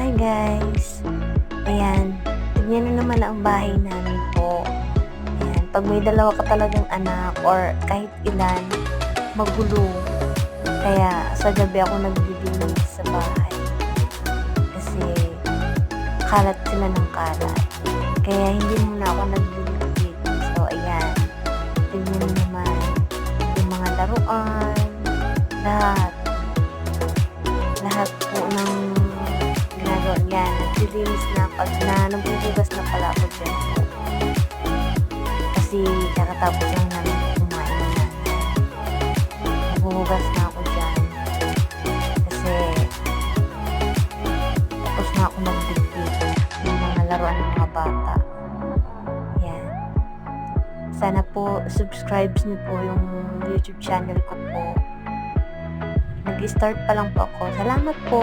Hi guys! Ayan, tignan na naman ang bahay namin po. Ayan, pag may dalawa ka talagang anak or kahit ilan, magulo. Kaya sa gabi ako naglilinis sa bahay. Kasi kalat sila ng kalat. Kaya hindi muna ako naglilinis. So ayan, tignan na naman yung mga laruan, lahat po ng ginagawa yan. Naglilinis na pag nagbubugas na pala ako dyan po. Kasi kakatapos lang namin kumain na namin. Nagbubugas na ako dyan. Kasi tapos na ako magdikit ng mga laruan ng mga bata. Yan. Sana po subscribe niyo po yung YouTube channel ko po. Nag-start pa lang po ako. Salamat po!